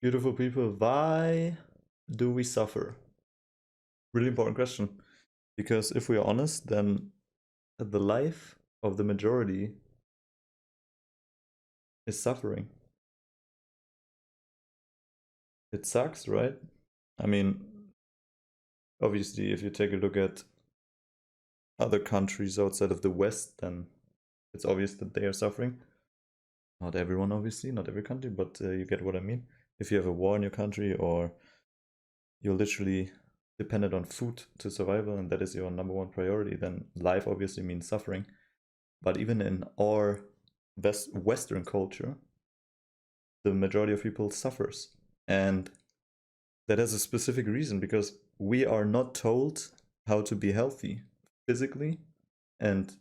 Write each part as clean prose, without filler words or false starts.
Beautiful people, why do we suffer? Really important question. Because if we are honest, then the life of the majority is suffering. It sucks, right? I mean, obviously, if you take a look at other countries outside of the West, then it's obvious that they are suffering. Not everyone, obviously, not every country, but you get what I mean. If you have a war in your country or you're literally dependent on food to survival and that is your number one priority, then life obviously means suffering. But even in our Western culture, the majority of people suffers. And that has a specific reason because we are not told how to be healthy physically and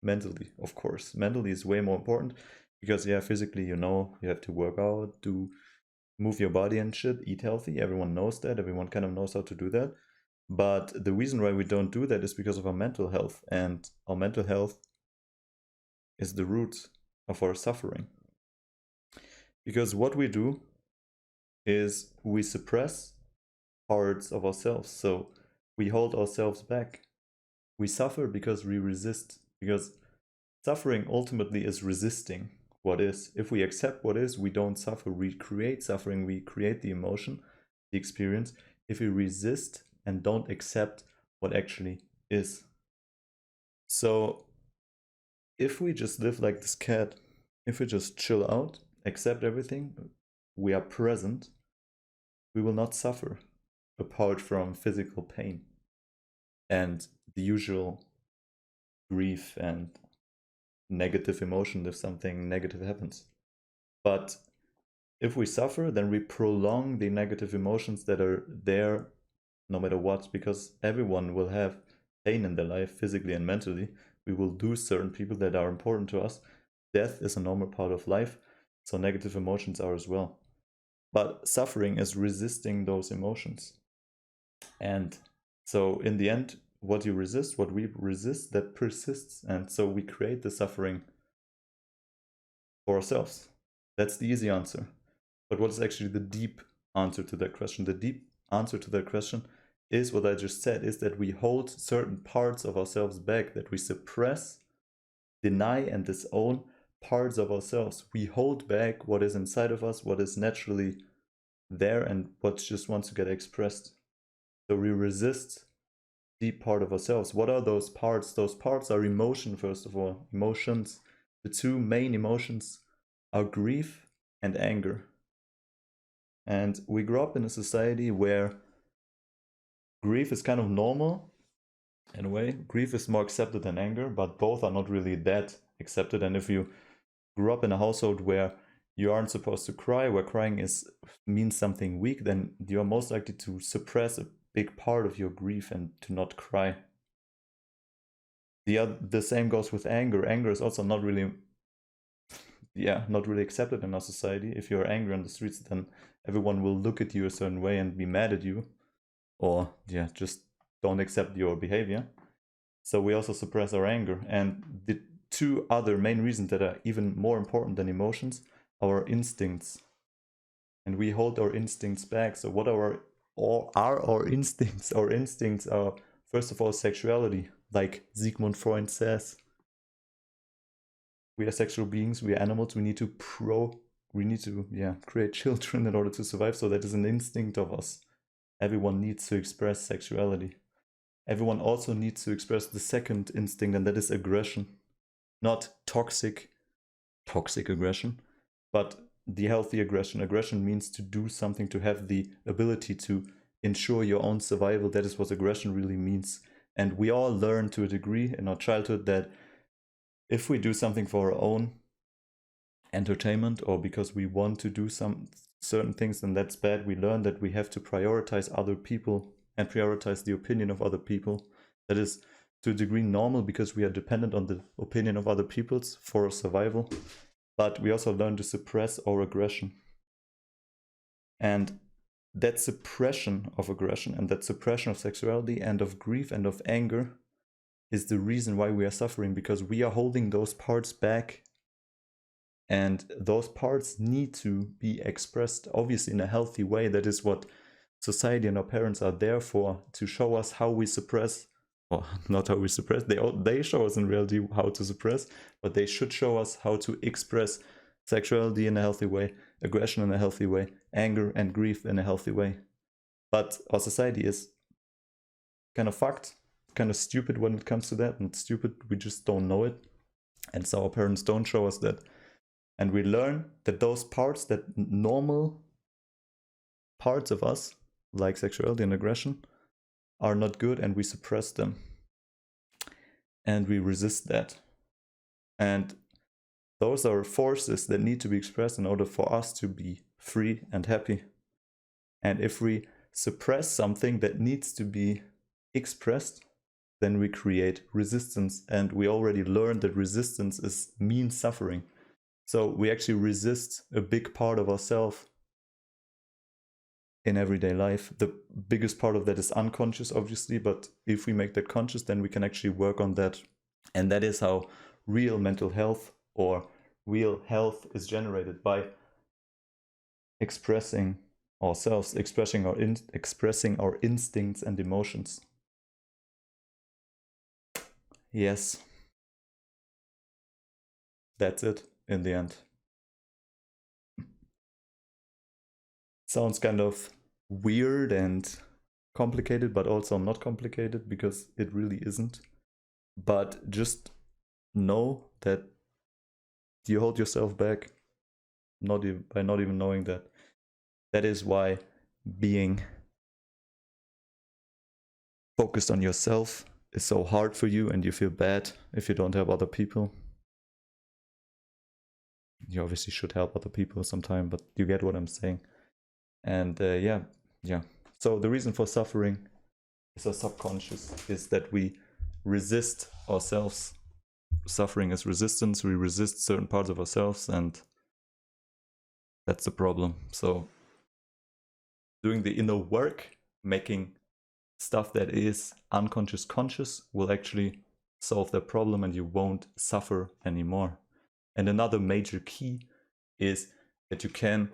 mentally, of course. Mentally is way more important because, yeah, physically, you know, you have to work out, move your body and shit, eat healthy. Everyone knows that. Everyone kind of knows how to do that. But the reason why we don't do that is because of our mental health. And our mental health is the root of our suffering. Because what we do is we suppress parts of ourselves. So we hold ourselves back. We suffer because we resist. Because suffering ultimately is resisting what is. If we accept what is, we don't suffer. We create suffering. We create the emotion, the experience. If we resist and don't accept what actually is. So if we just live like this cat, if we just chill out, accept everything, we are present, we will not suffer apart from physical pain and the usual grief and negative emotion if something negative happens. But if we suffer, then we prolong the negative emotions that are there no matter what, because everyone will have pain in their life, physically and mentally. We will lose certain people that are important to us. Death is a normal part of life, so negative emotions are as well. But suffering is resisting those emotions. And so in the end, what you resist, what we resist, that persists. And so we create the suffering for ourselves. That's the easy answer. But what is actually the deep answer to that question? The deep answer to that question is what I just said, is that we hold certain parts of ourselves back, that we suppress, deny, and disown parts of ourselves. We hold back what is inside of us, what is naturally there, and what just wants to get expressed. So we resist deep part of ourselves. What are those parts? Those parts are emotion, first of all. Emotions. The two main emotions are grief and anger. And we grow up in a society where grief is kind of normal in a way. Grief is more accepted than anger, but both are not really that accepted. And if you grew up in a household where you aren't supposed to cry, where crying means something weak, then you are most likely to suppress a big part of your grief and to not cry. The same goes with anger. Anger is also not really accepted in our society. If you're angry on the streets, then everyone will look at you a certain way and be mad at you, or just don't accept your behavior. So we also suppress our anger. And the two other main reasons that are even more important than emotions are our instincts. And we hold our instincts back. So what are our instincts? Our instincts are, first of all, sexuality. Like Sigmund Freud says, we are sexual beings, we are animals, we need to create children in order to survive. So that is an instinct of us. Everyone needs to express sexuality. Everyone also needs to express the second instinct, and that is aggression. Not toxic aggression, but the healthy aggression. Aggression means to do something, to have the ability to ensure your own survival. That is what aggression really means. And we all learn to a degree in our childhood that if we do something for our own entertainment or because we want to do some certain things, then that's bad. We learn that we have to prioritize other people and prioritize the opinion of other people. That is to a degree normal because we are dependent on the opinion of other peoples for survival. But we also learn to suppress our aggression. And that suppression of aggression and that suppression of sexuality and of grief and of anger is the reason why we are suffering, because we are holding those parts back And those parts need to be expressed, obviously, in a healthy way. That is what society and our parents are there for, to show us how we suppress, or not how we suppress, they show us in reality how to suppress, but they should show us how to express sexuality in a healthy way, aggression in a healthy way, anger and grief in a healthy way. But our society is kind of fucked, kind of stupid when it comes to that, and stupid, we just don't know it. And so our parents don't show us that. And we learn that those parts, that normal parts of us, like sexuality and aggression, are not good, and we suppress them. And we resist that. And those are forces that need to be expressed in order for us to be free and happy. And if we suppress something that needs to be expressed, then we create resistance. And we already learned that resistance means suffering. So we actually resist a big part of ourselves in everyday life. The biggest part of that is unconscious, obviously, but if we make that conscious, then we can actually work on that. And that is how real mental health or real health is generated, by expressing ourselves, expressing our instincts and emotions. Yes, that's it in the end. Sounds kind of weird and complicated, but also not complicated, because it really isn't. But just know that you hold yourself back by not even knowing that. That is why being focused on yourself is so hard for you, and you feel bad if you don't help other people. You obviously should help other people sometime, but you get what I'm saying. And yeah. So the reason for suffering is our subconscious, is that we resist ourselves. Suffering is resistance. We resist certain parts of ourselves, and that's the problem. So doing the inner work, making stuff that is unconscious conscious, will actually solve that problem, and you won't suffer anymore. And another major key is that you can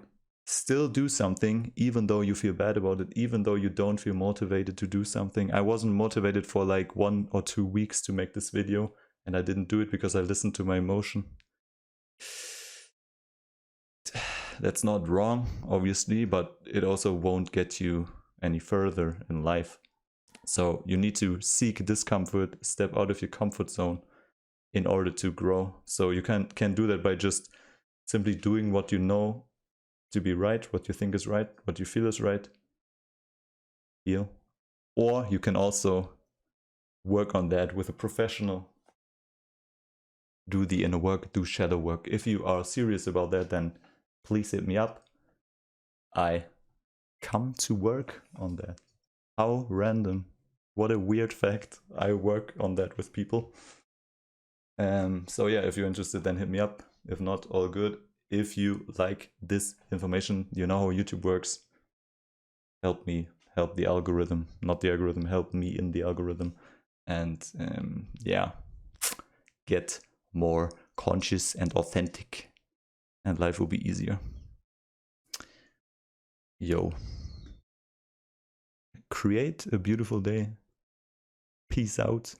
still do something even though you feel bad about it, even though you don't feel motivated to do something. I wasn't motivated for like 1 or 2 weeks to make this video, and I didn't do it because I listened to my emotion. That's not wrong, obviously, but it also won't get you any further in life. So you need to seek discomfort, step out of your comfort zone in order to grow. So you can't do that by just simply doing what you know to be right, what you think is right, what you feel is right. Or you can also work on that with a professional. Do the inner work, do shadow work. If you are serious about that, then please hit me up. I come to work on that. How random. What a weird fact. I work on that with people. So yeah, if you're interested, then hit me up. If not, all good. If you like this information, you know how YouTube works. Help me help the algorithm, not the algorithm, help me in the algorithm. And yeah, get more conscious and authentic, and life will be easier. Yo. Create a beautiful day. Peace out.